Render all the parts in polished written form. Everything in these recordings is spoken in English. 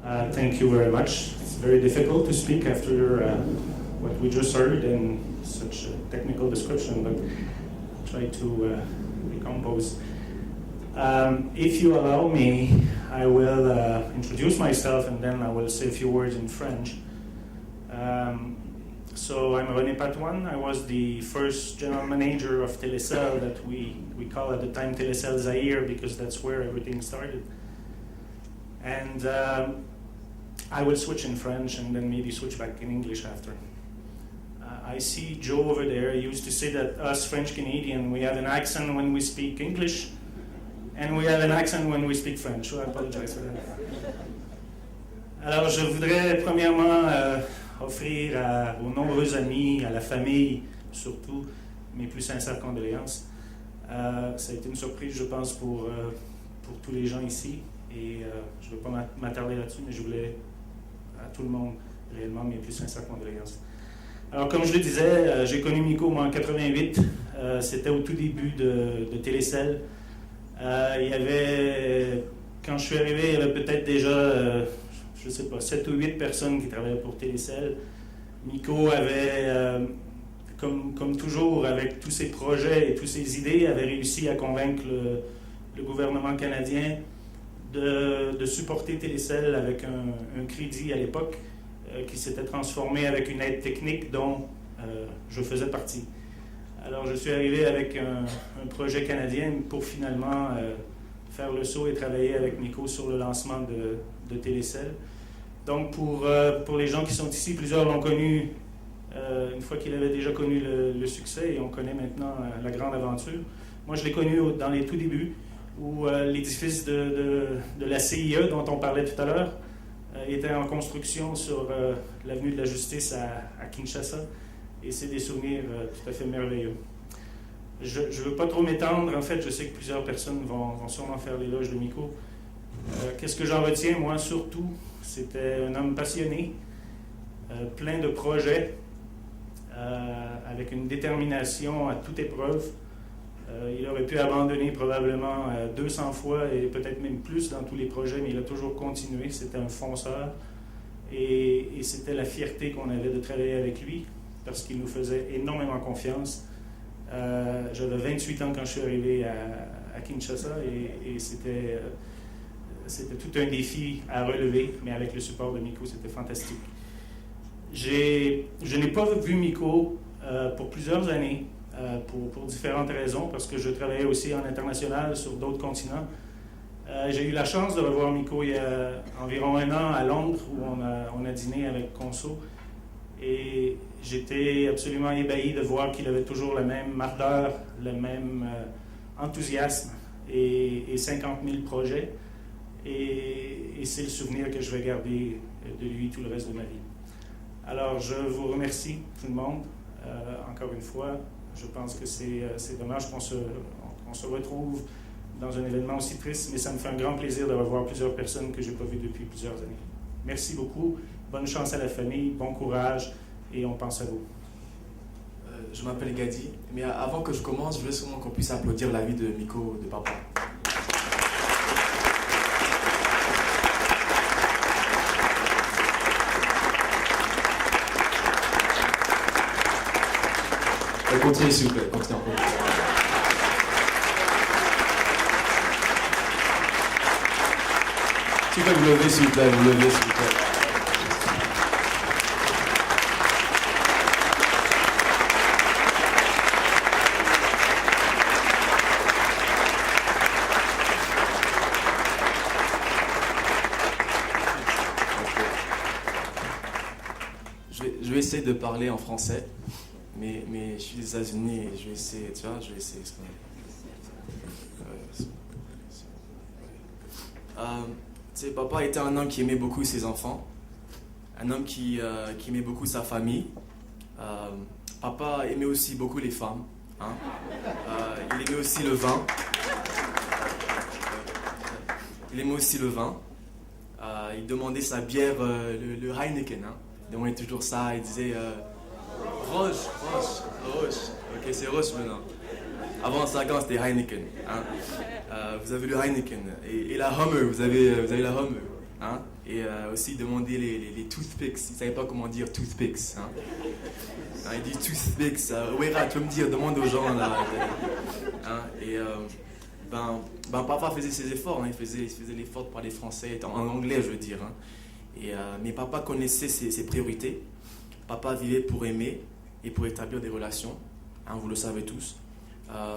Thank you very much. It's very difficult to speak after what we just heard and such a technical description, but I'll try to recompose. If you allow me, I will introduce myself and then I will say a few words in French. So I'm René Patouan. I was the first general manager of Télécell that we call at the time Télécell Zaire because that's where everything started. And I will switch in French and then maybe switch back in English after. I see Joe over there. He used to say that us French Canadian, we have an accent when we speak English and we have an accent when we speak French. So I apologize for that. Alors je voudrais premièrement offrir aux nombreux amis, à la famille surtout, mes plus sincères condoléances. Ça a été une surprise, je pense, pour tous les gens ici. Et je ne veux pas m'attarder là-dessus, mais je voulais à tout le monde réellement mes plus sincères condoléances. Alors, comme je le disais, j'ai connu Miko moi, en 88. C'était au tout début de Télécell. Il y avait, quand je suis arrivé, il y avait peut-être déjà, je ne sais pas, 7 ou 8 personnes qui travaillaient pour Télécell. Miko avait, comme toujours, avec tous ses projets et toutes ses idées, avait réussi à convaincre le gouvernement canadien de supporter Télécell avec un crédit à l'époque qui s'était transformé avec une aide technique dont je faisais partie. Alors je suis arrivé avec un projet canadien pour finalement faire le saut et travailler avec Miko sur le lancement de Télécell. Donc pour les gens qui sont ici, plusieurs l'ont connu une fois qu'il avait déjà connu le succès et on connaît maintenant la grande aventure. Moi je l'ai connu dans les tout débuts où l'édifice de la CIE dont on parlait tout à l'heure était en construction sur l'avenue de la Justice à Kinshasa et c'est des souvenirs tout à fait merveilleux. Je ne veux pas trop m'étendre, en fait je sais que plusieurs personnes vont sûrement faire l'éloge de Miko. Qu'est-ce que j'en retiens, moi surtout, c'était un homme passionné, plein de projets, avec une détermination à toute épreuve. Il aurait pu abandonner probablement 200 fois et peut-être même plus dans tous les projets, mais il a toujours continué. C'était un fonceur et c'était la fierté qu'on avait de travailler avec lui parce qu'il nous faisait énormément confiance. J'avais 28 ans quand je suis arrivé à Kinshasa et c'était tout un défi à relever, mais avec le support de Miko, c'était fantastique. Je n'ai pas vu Miko pour plusieurs années. Pour différentes raisons, parce que je travaillais aussi en international sur d'autres continents. J'ai eu la chance de revoir Miko il y a environ un an à Londres, où on a dîné avec Conso, et j'étais absolument ébahi de voir qu'il avait toujours la même ardeur, le même enthousiasme et 50 000 projets, et c'est le souvenir que je vais garder de lui tout le reste de ma vie. Alors, je vous remercie, tout le monde, encore une fois. Je pense que c'est dommage qu'on se retrouve dans un événement aussi triste, mais ça me fait un grand plaisir de revoir plusieurs personnes que je n'ai pas vues depuis plusieurs années. Merci beaucoup, bonne chance à la famille, bon courage, et on pense à vous. Je m'appelle Gadi, mais avant que je commence, je voulais sûrement qu'on puisse applaudir la vie de Miko, de papa. Continuez s'il vous plaît, continuez. S'il vous plaît, vous levez s'il vous plaît, vous levez s'il vous plaît. Je vais essayer de parler en français. Mais je suis des États-Unis et je vais essayer, tu vois, je vais essayer. Tu sais, papa était un homme qui aimait beaucoup ses enfants, un homme qui aimait beaucoup sa famille. Papa aimait aussi beaucoup les femmes. Hein. Il aimait aussi le vin. Il demandait sa bière, le Heineken. Hein. Il demandait toujours ça, il disait... Roche. Ok, c'est Roche maintenant. Avant 5 ans, c'était Heineken. Hein. Vous avez le Heineken. Et la Hummer, vous avez la Hummer. Hein. Et aussi demander les toothpicks. Il ne savait pas comment dire toothpicks. Hein. Il dit toothpicks. Wera, tu peux me dire, demande aux gens là. Hein. Et papa faisait ses efforts. Hein. Il faisait l'effort de parler français, en anglais, je veux dire. Hein. Mais papa connaissait ses priorités. Papa vivait pour aimer et pour établir des relations. Hein, vous le savez tous.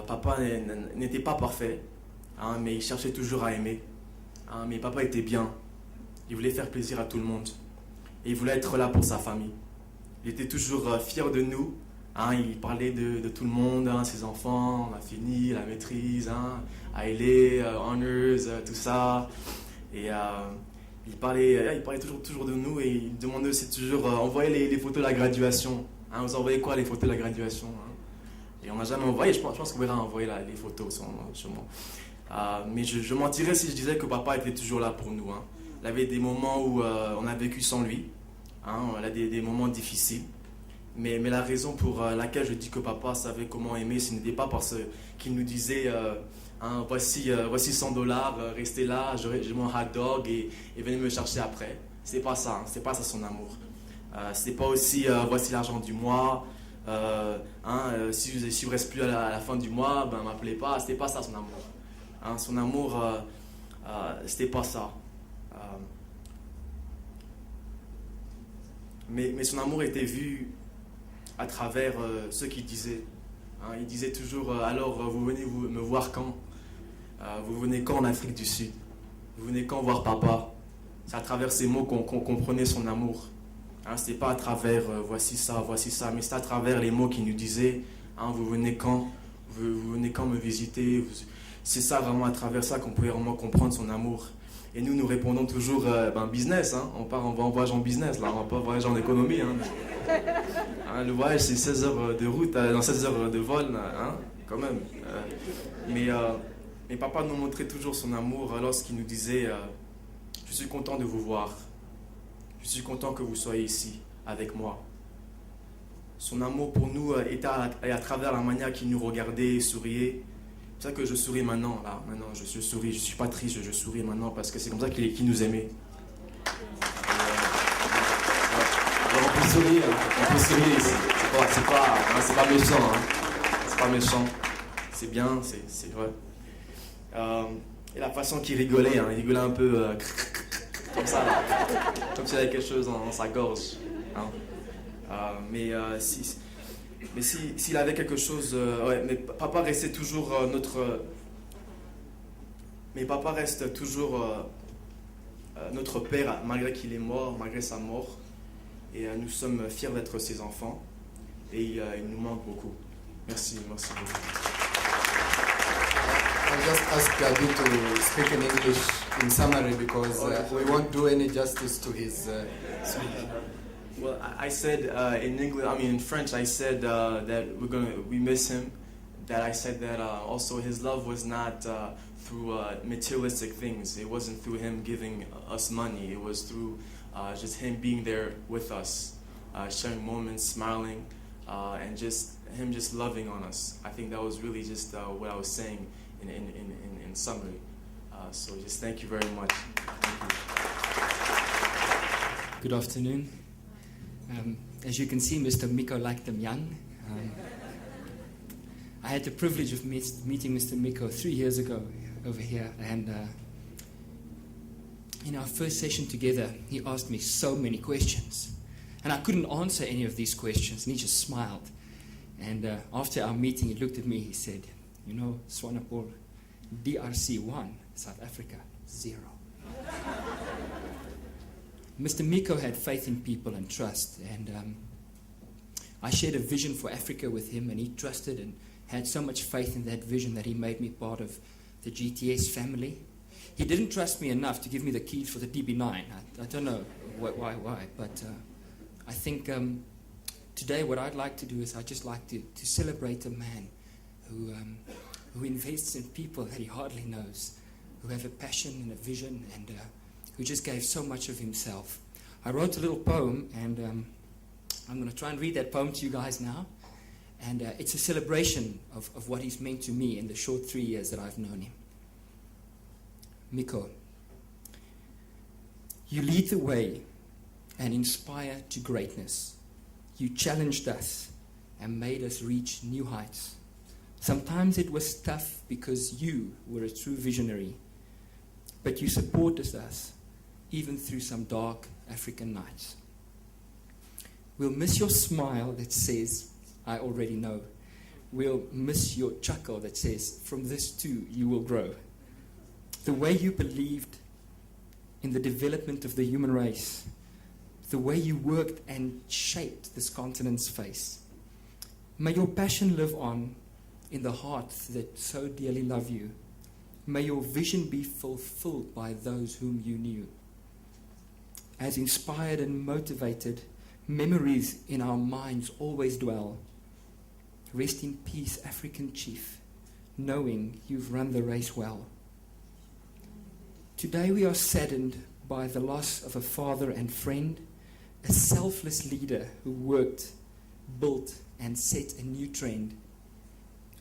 Papa n'était pas parfait, hein, mais il cherchait toujours à aimer. Hein, mais papa était bien. Il voulait faire plaisir à tout le monde. Et il voulait être là pour sa famille. Il était toujours fier de nous. Hein, il parlait de tout le monde, hein, ses enfants, on a fini, la maîtrise, hein, ALA, honors, tout ça. Et il parlait toujours de nous et il demandait aussi toujours, envoyez les photos de la graduation. Hein, vous envoyez quoi les photos de la graduation, hein? Et on n'a jamais envoyé, je pense qu'on verra envoyer les photos sûrement. Mais je mentirais si je disais que papa était toujours là pour nous. Hein. Il y avait des moments où on a vécu sans lui. Hein, on a des moments difficiles. Mais la raison pour laquelle je dis que papa savait comment aimer, ce n'était pas parce qu'il nous disait hein, voici $100, restez là, j'ai mon hot dog et venez me chercher après. C'est pas ça, hein, c'est pas ça son amour. C'est pas aussi voici l'argent du mois. Si vous ne restez plus à la fin du mois, ben m'appelez pas. C'était pas ça son amour. Hein, son amour, c'était pas ça. Mais son amour était vu à travers ce qu'il disait. Hein, il disait toujours alors vous venez me voir quand? Vous venez quand en Afrique du Sud? Vous venez quand voir papa? C'est à travers ces mots qu'on comprenait son amour. Hein, ce n'était pas à travers voici ça, mais c'est à travers les mots qu'il nous disait. Hein, vous venez quand? Vous venez quand me visiter? C'est ça vraiment à travers ça qu'on pouvait vraiment comprendre son amour. Et nous répondons toujours business. Hein, on va en voyage en business, là, on va pas voyager en économie. Hein. Hein, le voyage c'est 16 heures de route, 16 heures de vol, hein, quand même. Mais papa nous montrait toujours son amour lorsqu'il nous disait je suis content de vous voir. Je suis content que vous soyez ici, avec moi. Son amour pour nous était à travers la manière qu'il nous regardait et souriait. C'est ça que je souris maintenant, là. Maintenant, je souris, je ne suis pas triste, je souris maintenant parce que c'est comme ça qu'il nous aimait. Alors, on peut sourire ici. C'est pas méchant, hein. C'est pas méchant. C'est bien, c'est vrai. Et la façon qu'il rigolait, hein, il rigolait un peu... comme ça, là. Comme s'il y avait quelque chose dans sa gorge. Hein. S'il avait quelque chose... mais papa restait toujours Mais papa reste toujours notre père, malgré qu'il est mort, malgré sa mort. Et nous sommes fiers d'être ses enfants. Et il nous manque beaucoup. Merci beaucoup. I'll just ask Gabi to speak in English in summary because we won't do any justice to his speech. Well, I said in French, I said that we miss him. That I said that also his love was not through materialistic things. It wasn't through him giving us money. It was through just him being there with us, sharing moments, smiling, and just him just loving on us. I think that was really just what I was saying in summary. So just thank you very much. Thank you. Good afternoon. As you can see, Mr. Miko liked them young. I had the privilege of meeting Mr. Miko 3 years ago over here, and in our first session together, he asked me so many questions, and I couldn't answer any of these questions, and he just smiled. And after our meeting, he looked at me, he said, you know, Swanepoel, DRC 1, South Africa 0. Mr. Miko had faith in people and trust, and I shared a vision for Africa with him, and he trusted and had so much faith in that vision that he made me part of the GTS family. He didn't trust me enough to give me the keys for the DB9. I don't know why, but I think today what I'd like to do is I'd just like to celebrate a man who invests in people that he hardly knows, who have a passion and a vision, and who just gave so much of himself. I wrote a little poem, and I'm going to try and read that poem to you guys now. And it's a celebration of what he's meant to me in the short 3 years that I've known him. Miko, You lead the way and inspire to greatness. You challenged us and made us reach new heights. Sometimes it was tough because you were a true visionary, but you supported us even through some dark African nights. We'll miss your smile that says, I already know. We'll miss your chuckle that says, from this too you will grow. The way you believed in the development of the human race, the way you worked and shaped this continent's face. May your passion live on in the hearts that so dearly love you. May your vision be fulfilled by those whom you knew. As inspired and motivated, memories in our minds always dwell. Rest in peace, African chief, knowing you've run the race well. Today we are saddened by the loss of a father and friend, a selfless leader who worked, built, and set a new trend.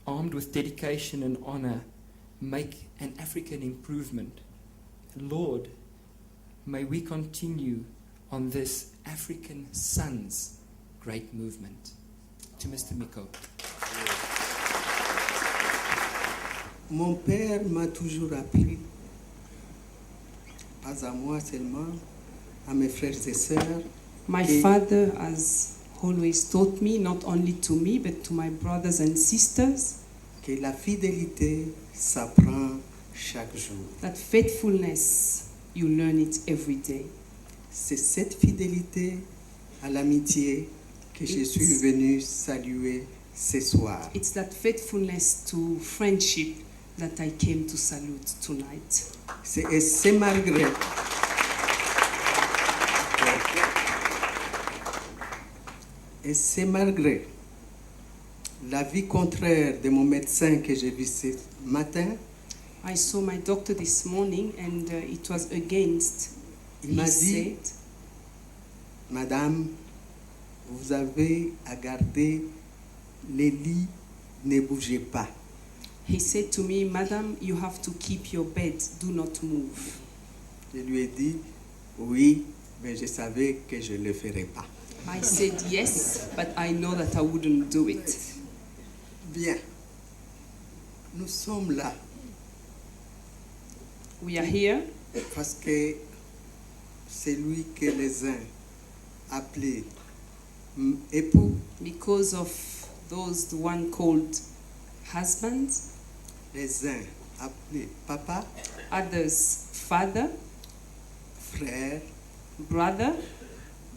Armed with dedication and honor, make an African improvement. Lord, may we continue on this African Sons great movement. To Mr. Miko. Mon père m'a toujours appris, pas à moi seulement, à mes frères et sœurs. My father has always taught me, not only to me, but to my brothers and sisters, Que la fidélité s'apprend chaque jour. that faithfulness, you learn it every day. C'est cette fidélité à l'amitié que je suis venu saluer ce soir. It's that faithfulness to friendship that I came to salute tonight. Et c'est malgré. Et c'est malgré la vie contraire de mon médecin que j'ai vu ce matin. I saw my doctor this morning and it was against. Il m'a He dit, said, Madame, vous avez à garder les lits, ne bougez pas. he said to me, Madam, you have to keep your bed, do not move. Je lui ai dit, oui, mais je savais que je ne le ferais pas. I said yes, but I know that I wouldn't do it. Bien, nous sommes là We are here parce que c'est lui que les uns appelaient époux, because of those the one called husbands, les uns appelaient papa, others father, frère, brother,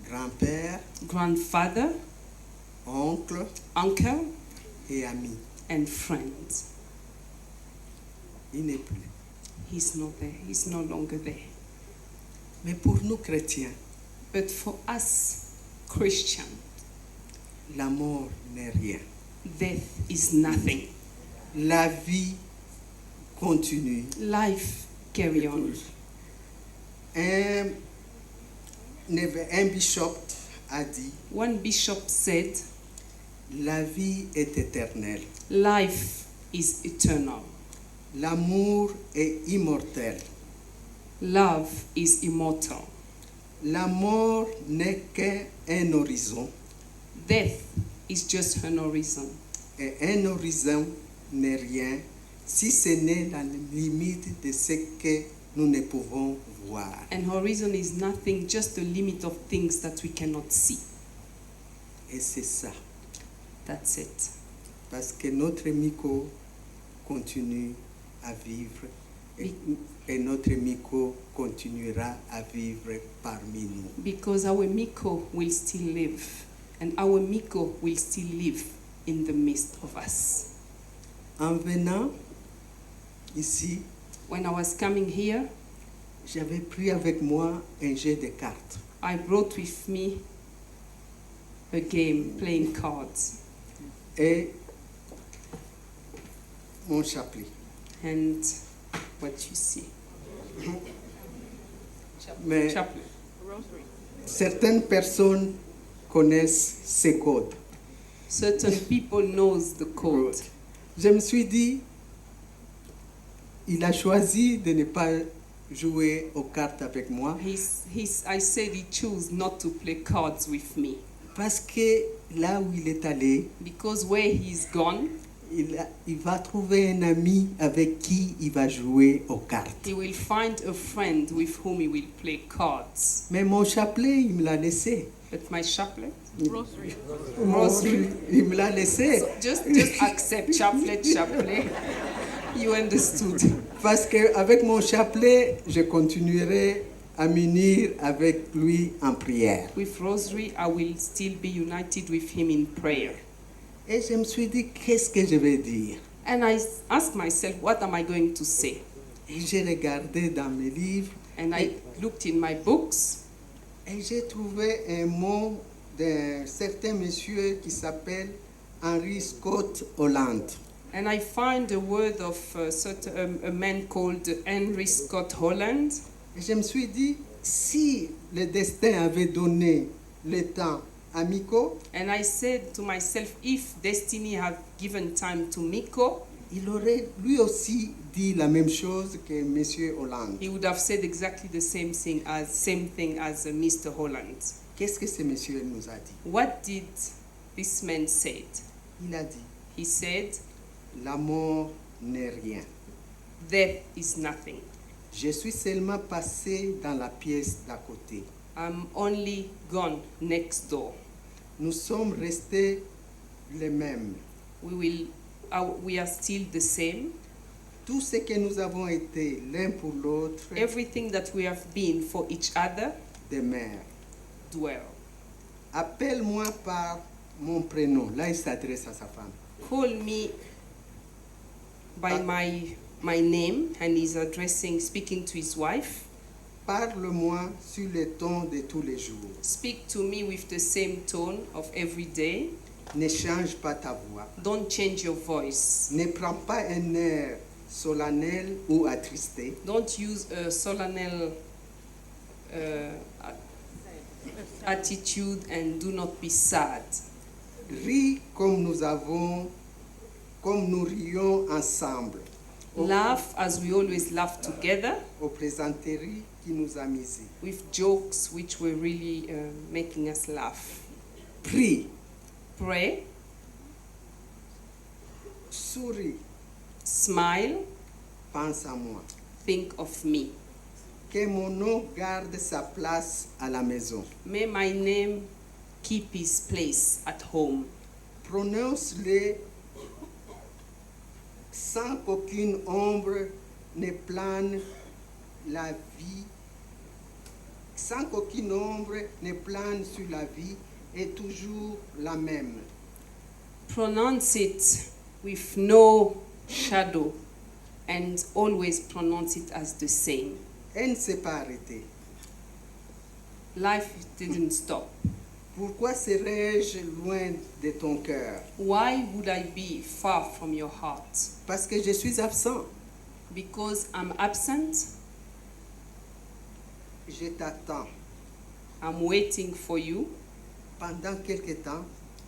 grand-père, grandfather, oncle uncle, et ami. and friends. Il n'est plus. He's not there. He's no longer there. Mais pour nous chrétiens, But for us Christians, la mort n'est rien. death is nothing. La vie continue. Life carry on. Un bishop a dit, One bishop said, la vie est éternelle. life is eternal. L'amour est immortel. Love is immortal. La mort n'est qu'un horizon. Death is just an horizon. Et un horizon n'est rien si ce n'est la limite de ce que nous ne pouvons voir. An horizon is nothing, just the limit of things that we cannot see. Et c'est ça. That's it. Parce que notre Miko continue à vivre et notre Miko continuera à vivre parmi nous. Because our Miko will still live, and our Miko will still live in the midst of us. En venant ici, When I was coming here, j'avais pris avec moi un jeu de cartes. I brought with me a game, playing cards, Et mon chapelet. and what you see. Mais Chaplain. certaines personnes connaissent ces codes. Certain people knows the code. Je me suis dit, il a choisi de ne pas jouer aux cartes avec moi I said he chose not to play cards with me parce que là où il est allé, because where he's gone, il va trouver un ami avec qui il va jouer aux cartes. he will find a friend with whom he will play cards. Mais mon chapelet, il me l'a laissé. But my chapelet, Il me l'a laissé. so just accept chapelet. You understood. Parce qu'avec mon chapelet, je continuerai à m'unir avec lui en prière. With Rosary, I will still be united with him in prayer. Et je me suis dit, qu'est-ce que je vais dire? And I asked myself, what am I going to say? Et j'ai regardé dans mes livres And I looked in my books, et j'ai trouvé un mot d'un certain monsieur qui s'appelle Henry Scott Holland. and I find the word of a man called Henry Scott Holland. Et je me suis dit, si le destin avait donné le temps à Miko, And I said to myself, if destiny had given time to Miko, il aurait lui aussi dit la même chose que monsieur Holland. he would have said exactly the same thing as Mr. Holland. Qu'est-ce que ce monsieur nous a dit? What did this man say? Il a dit, He said, la mort n'est rien. death is nothing. Je suis seulement passé dans la pièce d'à côté. I'm only gone next door. Nous sommes restés les mêmes. We are still the same. Tout ce que nous avons été l'un pour l'autre Everything that we have been for each other demeure. dwell. Appelle-moi par mon prénom. Là, il s'adresse à sa femme. Call me by my name, and he's speaking to his wife. Parle-moi sur le ton de tous les jours. Speak to me with the same tone of every day. Ne change pas ta voix. Don't change your voice. Ne prends pas un air solennel ou attristé. Don't use a solemn attitude, and do not be sad. Ris comme nous rions ensemble. Laugh as we always laugh together, Aux plaisanteries qui nous amusaient. with jokes which were really making us laugh. Prie, Pray, souris, smile, pense à moi. think of me. Que mon nom garde sa place à la maison. May my name keep his place at home. Prononce-le sans qu'aucune ombre ne plane la vie, sans qu'aucune ombre ne plane sur la vie, est toujours la même. Pronounce it with no shadow, and always pronounce it as the same. Elle ne s'est pas arrêtée. Life didn't stop. Pourquoi serais-je loin de ton cœur? Why would I be far from your heart? Parce que je suis absent. Because I'm absent, Je t'attends I'm waiting for you pendant quelque temps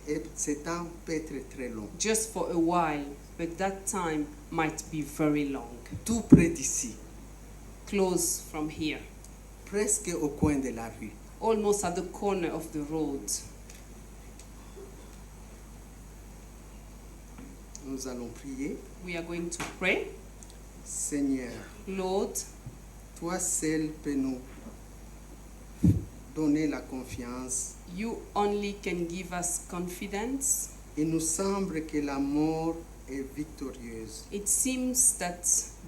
et ce temps peut être très long. just for a while, but that time might be very long. Tout près d'ici, Close from here, presque au coin de la rue. almost at the corner of the road. Nous allons prier. We are going to pray. Seigneur, Lord, toi seul peux nous donner la confiance. you only can give us confidence. Il nous semble que la mort est victorieuse. It seems that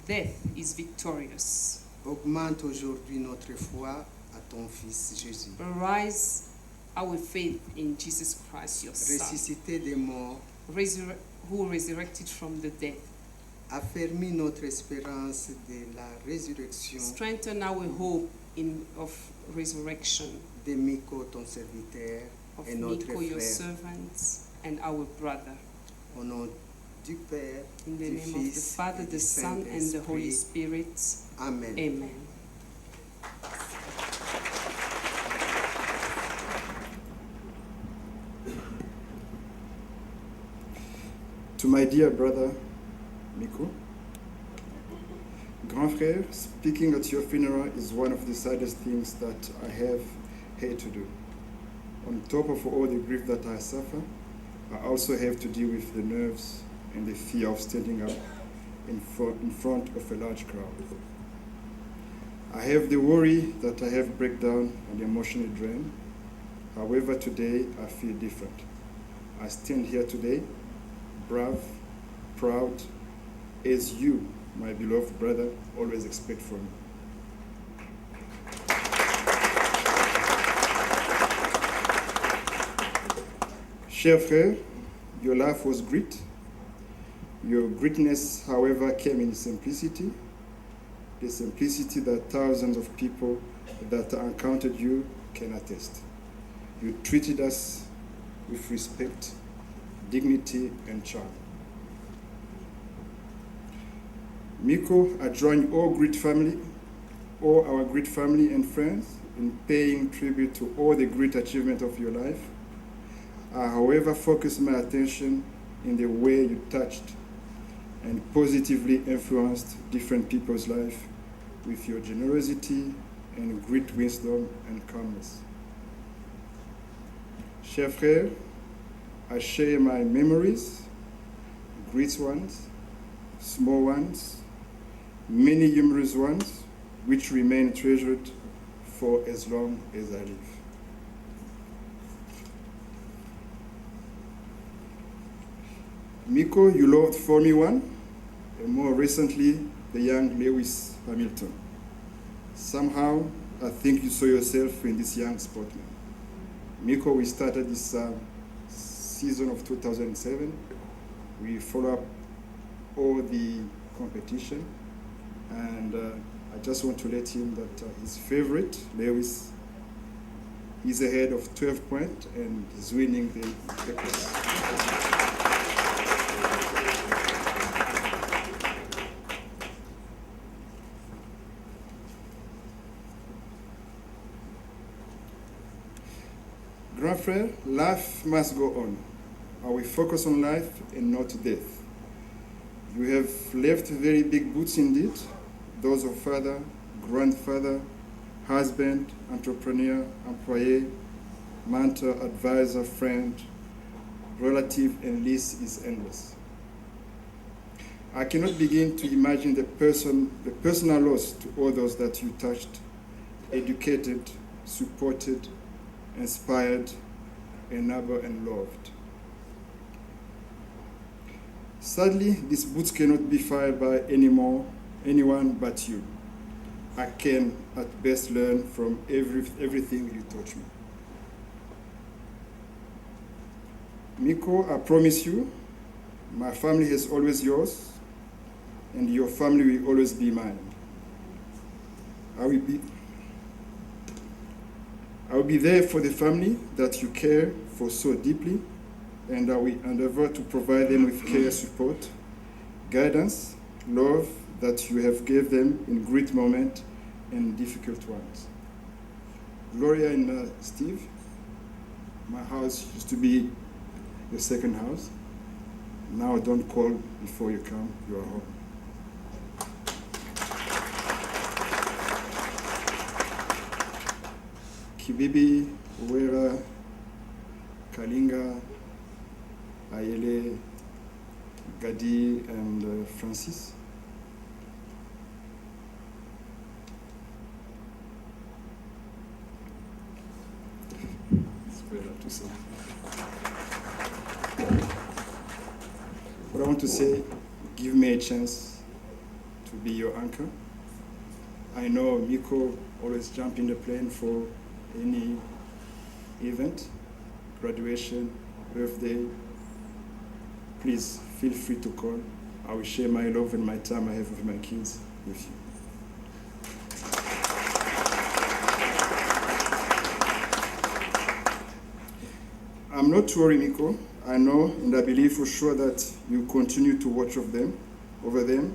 death is victorious. Augmente aujourd'hui notre foi à ton Fils Jésus. Rise our faith in Jesus Christ, your Son, Ressuscité des morts, who resurrected from the dead. affermis notre espérance de la résurrection Strengthen our hope of resurrection de Miko, ton serviteur, of et notre Miko, your frère. servant, and our brother. Au nom du Père, In the du name of the Fils Father, et the du Son, and the Holy Saint-Esprit. Spirit. Amen. Amen. To my dear brother, Miko, Grand frère, speaking at your funeral is one of the saddest things that I have had to do. On top of all the grief that I suffer, I also have to deal with the nerves and the fear of standing up in front of a large crowd. I have the worry that I have breakdown and emotional drain. However, today I feel different. I stand here today, brave, proud, as you, my beloved brother, always expect from me. Cher frère, your life was great. Your greatness, however, came in simplicity, the simplicity that thousands of people that encountered you can attest. You treated us with respect, dignity, and charm. Miko, I join all our great family and friends in paying tribute to all the great achievements of your life. I, however, focus my attention in the way you touched and positively influenced different people's lives with your generosity and great wisdom and calmness. Cher frère, I share my memories, great ones, small ones, many humorous ones, which remain treasured for as long as I live. Miko, you loved Formula One, and more recently, the young Lewis Hamilton. Somehow, I think you saw yourself in this young sportsman. Miko, we started this season of 2007. We follow up all the competition, and I just want to let him that his favorite, Lewis, is ahead of 12 points and is winning the race. Grand frère, life must go on. I will focus on life and not death. You have left very big boots indeed, those of father, grandfather, husband, entrepreneur, employee, mentor, advisor, friend, relative, and list is endless. I cannot begin to imagine the personal loss to all those that you touched, educated, supported, inspired, enabled, and loved. Sadly, these boots cannot be fired by anyone but you. I can at best learn from everything you taught me. Miko, I promise you, my family is always yours, and your family will always be mine. I will be there for the family that you care for so deeply, and I will endeavor to provide them with care, support, guidance, love that you have gave them in great moments and difficult ones. Gloria and Steve, my house used to be the second house. Now don't call before you come, you are home. Kibibi, Uwera, Kalinga, Ayele, Gadi, and Francis. It's better to say. What I want to say, give me a chance to be your anchor. I know Miko always jump in the plane for any event, graduation, birthday. Please feel free to call. I will share my love and my time I have with my kids with you. I'm not worried, Miko. I know and I believe for sure that you continue to watch over them,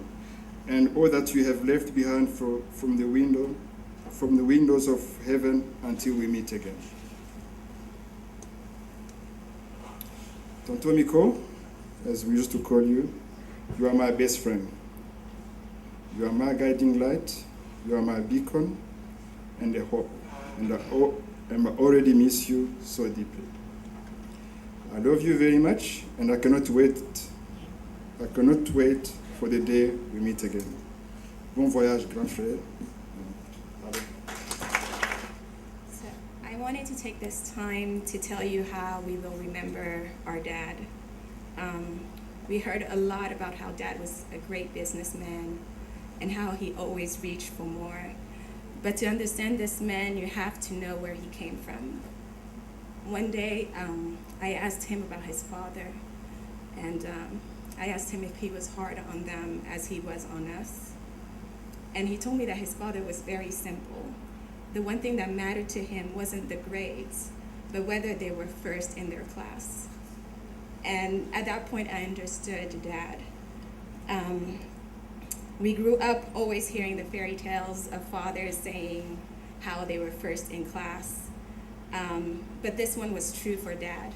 and all that you have left behind from the windows of heaven until we meet again. Tonton Miko, as we used to call you, you are my best friend. You are my guiding light. You are my beacon and a hope. And I already miss you so deeply. I love you very much, and I cannot wait. I cannot wait for the day we meet again. Bon voyage, grand frère. So I wanted to take this time to tell you how we will remember our dad. We heard a lot about how Dad was a great businessman and how he always reached for more. But to understand this man, you have to know where he came from. One day, I asked him about his father, and I asked him if he was hard on them as he was on us. And he told me that his father was very simple. The one thing that mattered to him wasn't the grades, but whether they were first in their class. And at that point, I understood Dad. We grew up always hearing the fairy tales of fathers saying how they were first in class. But this one was true for Dad,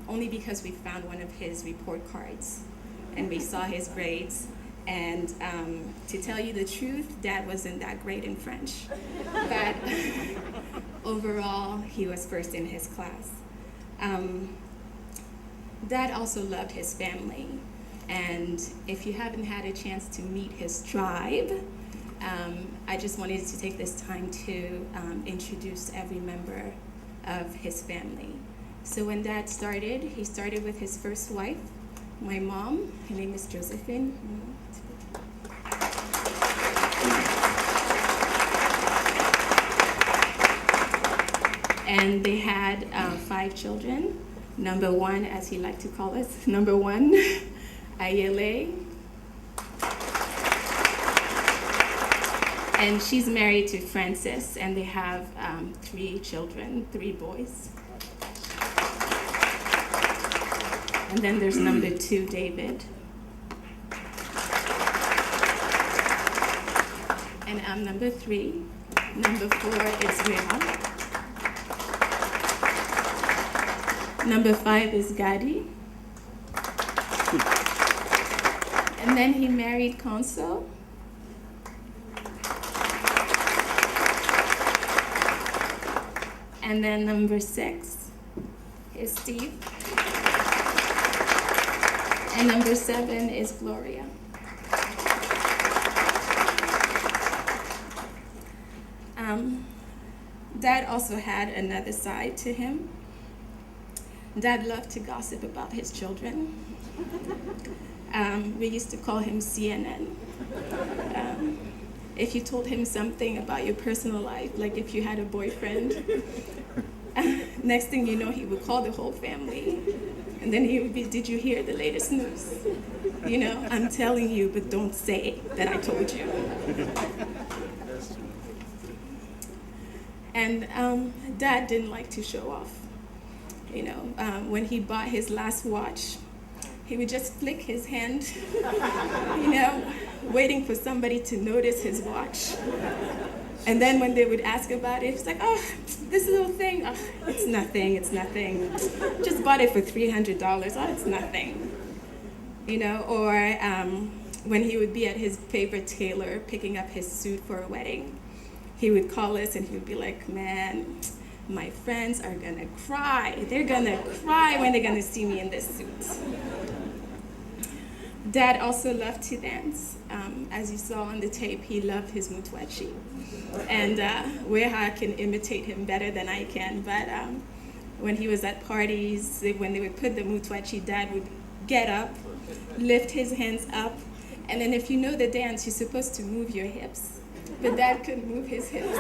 only because we found one of his report cards and we saw his grades. And to tell you the truth, Dad wasn't that great in French. But overall, he was first in his class. Dad also loved his family. And if you haven't had a chance to meet his tribe, I just wanted to take this time to introduce every member of his family. So when Dad started, he started with his first wife, my mom. Her name is Josephine. And they had 5 children. Number 1, as he liked to call us, number 1, Ayele. And she's married to Francis, and they have 3 children, 3 boys. And then there's number 2, David. And I'm number 3. Number 4 is Reha. Number 5 is Gadi. And then he married Conso. And then number 6 is Steve. And number 7 is Gloria. Dad also had another side to him. Dad loved to gossip about his children. We used to call him CNN. If you told him something about your personal life, like if you had a boyfriend, next thing you know, he would call the whole family. And then he would be, did you hear the latest news? You know, I'm telling you, but don't say that I told you. And Dad didn't like to show off. You know, when he bought his last watch, he would just flick his hand, you know, waiting for somebody to notice his watch. And then when they would ask about it, he's like, oh, this little thing, oh, it's nothing, it's nothing. Just bought it for $300, oh, it's nothing. You know, or when he would be at his favorite tailor picking up his suit for a wedding, he would call us and he would be like, man, my friends are gonna cry. They're gonna cry when they're gonna see me in this suit. Dad also loved to dance. As you saw on the tape, he loved his mutwachi. And Weha can imitate him better than I can, but when he was at parties, when they would put the mutwachi, Dad would get up, lift his hands up, and then if you know the dance, you're supposed to move your hips. But Dad couldn't move his hips.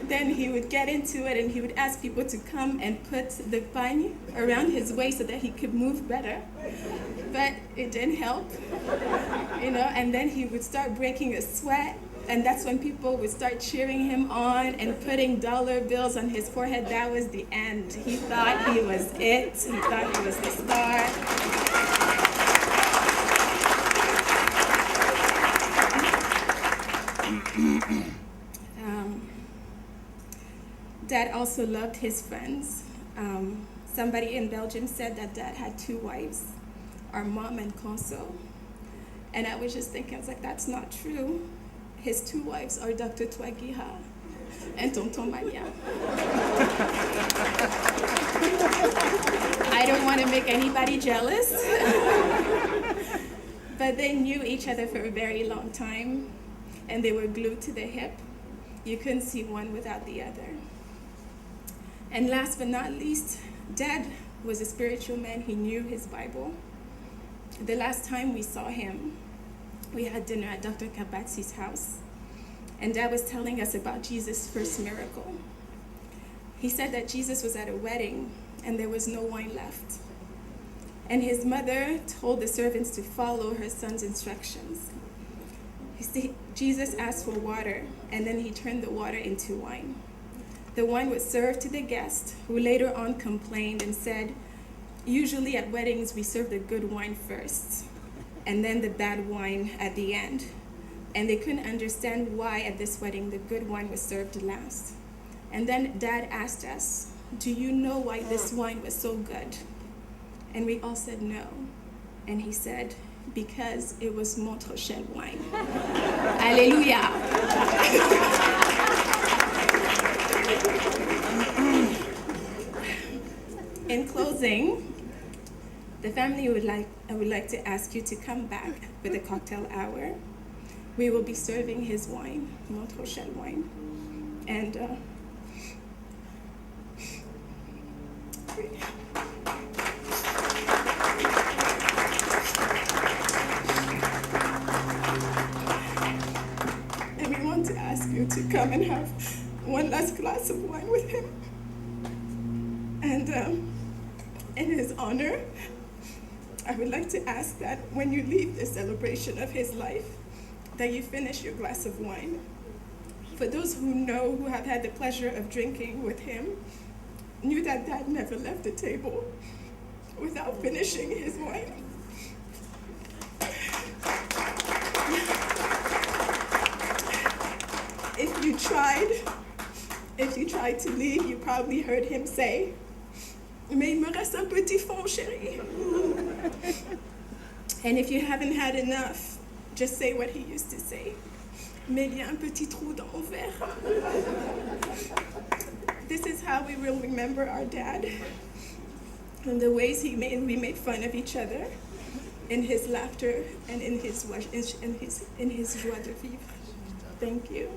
Then he would get into it and he would ask people to come and put the pagne around his waist so that he could move better. But it didn't help, you know, and then he would start breaking a sweat, and that's when people would start cheering him on and putting dollar bills on his forehead. That was the end. He thought he was it. He thought he was the star. Dad also loved his friends. Somebody in Belgium said that Dad had 2 wives, our mom and Conso. And I was just thinking, I was like, that's not true. His 2 wives are Dr. Twagiha and Tonton Mania. I don't want to make anybody jealous, but they knew each other for a very long time, and they were glued to the hip. You couldn't see one without the other. And last but not least, Dad was a spiritual man. He knew his Bible. The last time we saw him, we had dinner at Dr. Kabatsi's house, and Dad was telling us about Jesus' first miracle. He said that Jesus was at a wedding, and there was no wine left. And his mother told the servants to follow her son's instructions. You see, Jesus asked for water, and then he turned the water into wine. The wine was served to the guest, who later on complained and said, usually at weddings we serve the good wine first, and then the bad wine at the end. And they couldn't understand why at this wedding the good wine was served last. And then Dad asked us, do you know why this wine was so good? And we all said no. And he said, because it was Montrechel wine. Alleluia. In closing, the family I would like to ask you to come back for the cocktail hour. We will be serving his wine, Montrechel wine. And we want to ask you to come and have one last glass of wine with him. And in his honor, I would like to ask that when you leave the celebration of his life, that you finish your glass of wine. For those who know, who have had the pleasure of drinking with him, knew that Dad never left the table without finishing his wine. If you tried to leave, you probably heard him say, mais il me reste un petit fond, chérie. And if you haven't had enough, just say what he used to say. Mais il y a un petit trou dans mon verre. This is how we will remember our dad, and the ways we made fun of each other, in his laughter and in his joie de vivre. Thank you.